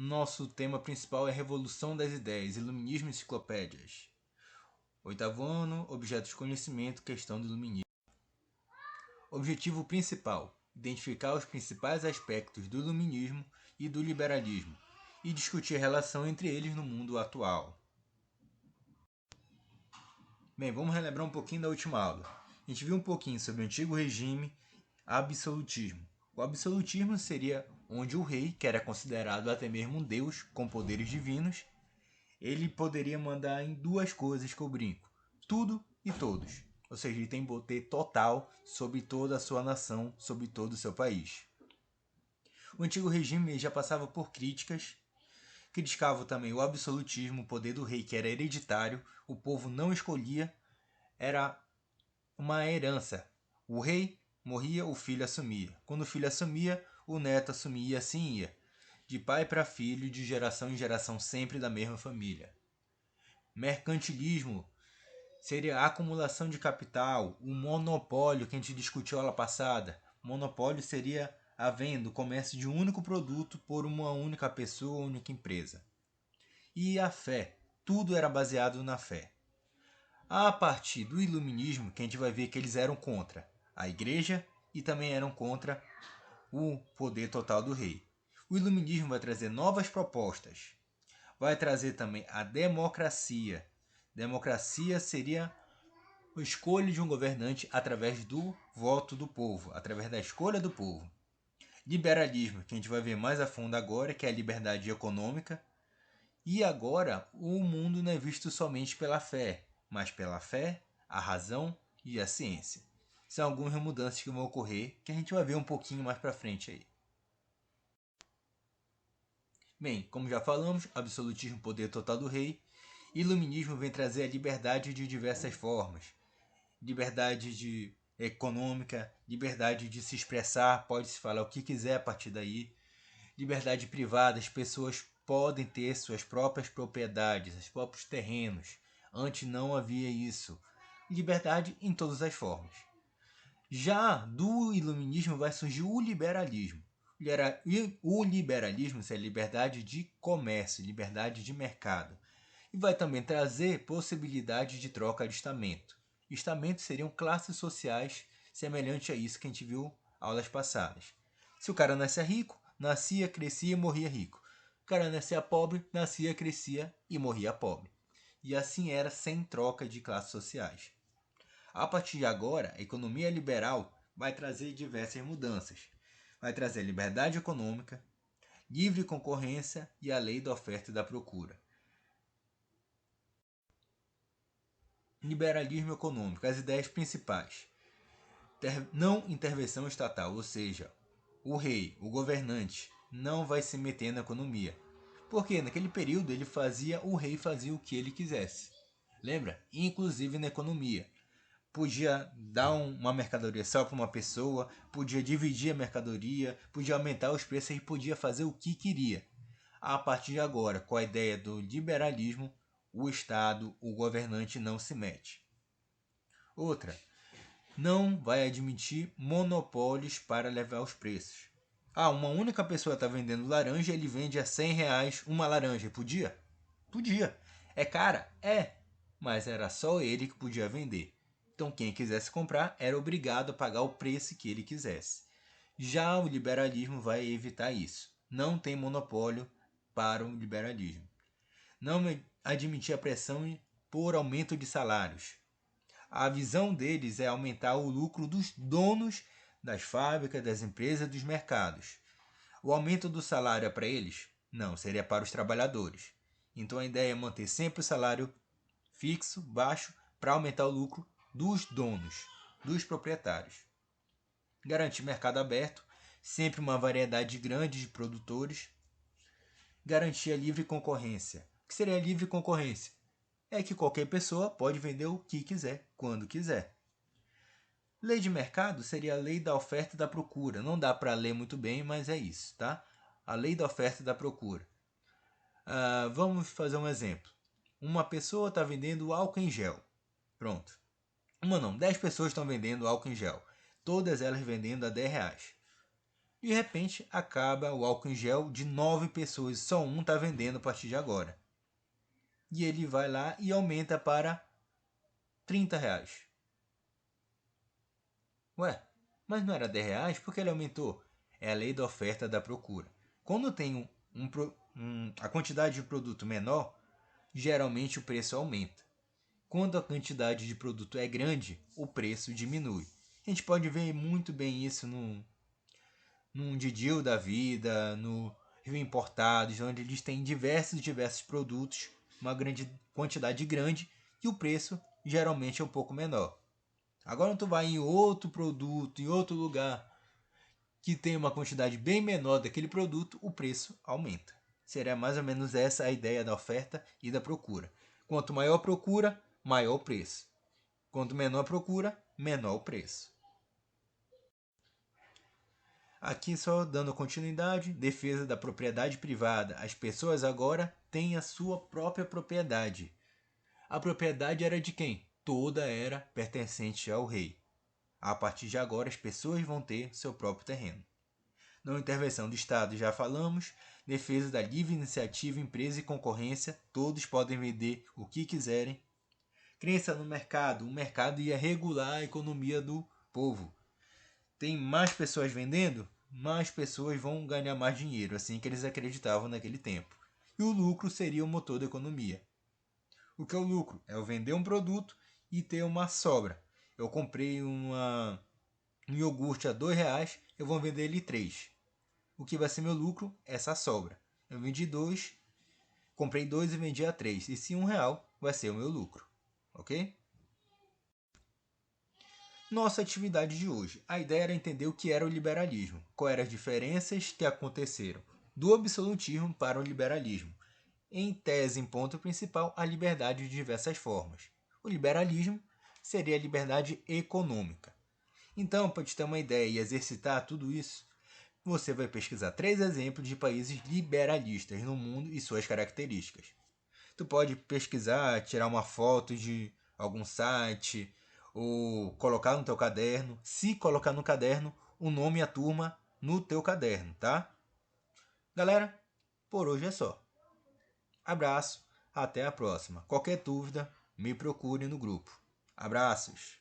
Nosso tema principal é Revolução das Ideias, Iluminismo e Enciclopédias. 8º ano, objetos de conhecimento, questão do iluminismo. Objetivo principal: identificar os principais aspectos do iluminismo e do liberalismo e discutir a relação entre eles no mundo atual. Bem, vamos relembrar um pouquinho da última aula. A gente viu um pouquinho sobre o antigo regime absolutismo. O absolutismo seria onde o rei, que era considerado até mesmo um deus com poderes divinos, ele poderia mandar em duas coisas que eu brinco: tudo e todos. Ou seja, ele tem poder total sobre toda a sua nação, sobre todo o seu país. O antigo regime já passava por críticas, criticava também o absolutismo, o poder do rei que era hereditário, o povo não escolhia, era uma herança. O rei morria, o filho assumia. Quando o filho assumia, o neto assumia e assim ia. De pai para filho, de geração em geração, sempre da mesma família. Mercantilismo seria a acumulação de capital, o monopólio que a gente discutiu aula passada. Monopólio seria a venda, o comércio de um único produto por uma única pessoa, única empresa. E a fé, tudo era baseado na fé. A partir do iluminismo, que a gente vai ver que eles eram contra a igreja e também eram contra o poder total do rei. O iluminismo vai trazer novas propostas, vai trazer também a democracia. Democracia seria a escolha de um governante através do voto do povo, através da escolha do povo. Liberalismo, que a gente vai ver mais a fundo agora, que é a liberdade econômica. E agora o mundo não é visto somente pela fé, mas pela fé, a razão e a ciência. São algumas mudanças que vão ocorrer, que a gente vai ver um pouquinho mais para frente aí. Bem, como já falamos, absolutismo, poder total do rei. Iluminismo vem trazer a liberdade de diversas formas. Liberdade econômica, liberdade de se expressar, pode-se falar o que quiser a partir daí. Liberdade privada, as pessoas podem ter suas próprias propriedades, seus próprios terrenos. Antes não havia isso. Liberdade em todas as formas. Já do iluminismo vai surgir o liberalismo. O liberalismo é a liberdade de comércio, liberdade de mercado. E vai também trazer possibilidade de troca de estamento. Estamentos seriam classes sociais semelhantes a isso que a gente viu aulas passadas. Se o cara nascia rico, nascia, crescia e morria rico. O cara nascia pobre, nascia, crescia e morria pobre. E assim era sem troca de classes sociais. A partir de agora, a economia liberal vai trazer diversas mudanças. Vai trazer liberdade econômica, livre concorrência e a lei da oferta e da procura. Liberalismo econômico, as ideias principais. Não intervenção estatal, ou seja, o rei, o governante, não vai se meter na economia. Porque naquele período o rei fazia o que ele quisesse. Lembra? Inclusive na economia. Podia dar uma mercadoria só para uma pessoa, podia dividir a mercadoria, podia aumentar os preços e podia fazer o que queria. A partir de agora, com a ideia do liberalismo, o Estado, o governante não se mete. Outra, não vai admitir monopólios para levar os preços. Uma única pessoa está vendendo laranja e ele vende a R$ 100 uma laranja. Podia? Podia. É cara? É. Mas era só ele que podia vender. Então quem quisesse comprar era obrigado a pagar o preço que ele quisesse. Já o liberalismo vai evitar isso. Não tem monopólio para o liberalismo. Não admitir a pressão por aumento de salários. A visão deles é aumentar o lucro dos donos das fábricas, das empresas, dos mercados. O aumento do salário é para eles? Não, seria para os trabalhadores. Então a ideia é manter sempre o salário fixo, baixo, para aumentar o lucro dos donos, dos proprietários. Garantir mercado aberto, sempre uma variedade grande de produtores. Garantir a livre concorrência. O que seria a livre concorrência? É que qualquer pessoa pode vender o que quiser, quando quiser. Lei de mercado seria a lei da oferta e da procura. Não dá para ler muito bem, mas é isso, tá? A lei da oferta e da procura. Vamos fazer um exemplo. Uma pessoa está vendendo álcool em gel. Pronto. 10 pessoas estão vendendo álcool em gel. Todas elas vendendo a R$ 10. De repente, acaba o álcool em gel de 9 pessoas, só um está vendendo a partir de agora. E ele vai lá e aumenta para R$ 30. Ué, mas não era R$ 10? Por que ele aumentou? É a lei da oferta e da procura. Quando tem a quantidade de produto menor, geralmente o preço aumenta. Quando a quantidade de produto é grande, o preço diminui. A gente pode ver muito bem isso num Didil da vida, no Rio Importados, onde eles têm diversos produtos, uma grande quantidade grande, e o preço geralmente é um pouco menor. Agora tu vai em outro produto, em outro lugar, que tem uma quantidade bem menor daquele produto, o preço aumenta. Seria mais ou menos essa a ideia da oferta e da procura. Quanto maior a procura, maior o preço. Quanto menor a procura, menor o preço. Aqui só dando continuidade, defesa da propriedade privada. As pessoas agora têm a sua própria propriedade. A propriedade era de quem? Toda era pertencente ao rei. A partir de agora, as pessoas vão ter seu próprio terreno. Não intervenção do Estado, já falamos. Defesa da livre iniciativa, empresa e concorrência. Todos podem vender o que quiserem. Crença no mercado. O mercado ia regular a economia do povo. Tem mais pessoas vendendo, mais pessoas vão ganhar mais dinheiro, assim que eles acreditavam naquele tempo. E o lucro seria o motor da economia. O que é o lucro? É eu vender um produto e ter uma sobra. Eu comprei um iogurte a R$ 2, eu vou vender ele 3. O que vai ser meu lucro? Essa sobra. Eu vendi 2, comprei 2 e vendi a 3. E se R$ 1 vai ser o meu lucro. Ok? Nossa atividade de hoje. A ideia era entender o que era o liberalismo, quais eram as diferenças que aconteceram do absolutismo para o liberalismo. Em tese, em ponto principal, a liberdade de diversas formas. O liberalismo seria a liberdade econômica. Então, para te ter uma ideia e exercitar tudo isso, você vai pesquisar 3 exemplos de países liberalistas no mundo e suas características. Tu pode pesquisar, tirar uma foto de algum site ou colocar no teu caderno. Se colocar no caderno, o nome e a turma no teu caderno, tá? Galera, por hoje é só. Abraço, até a próxima. Qualquer dúvida, me procure no grupo. Abraços!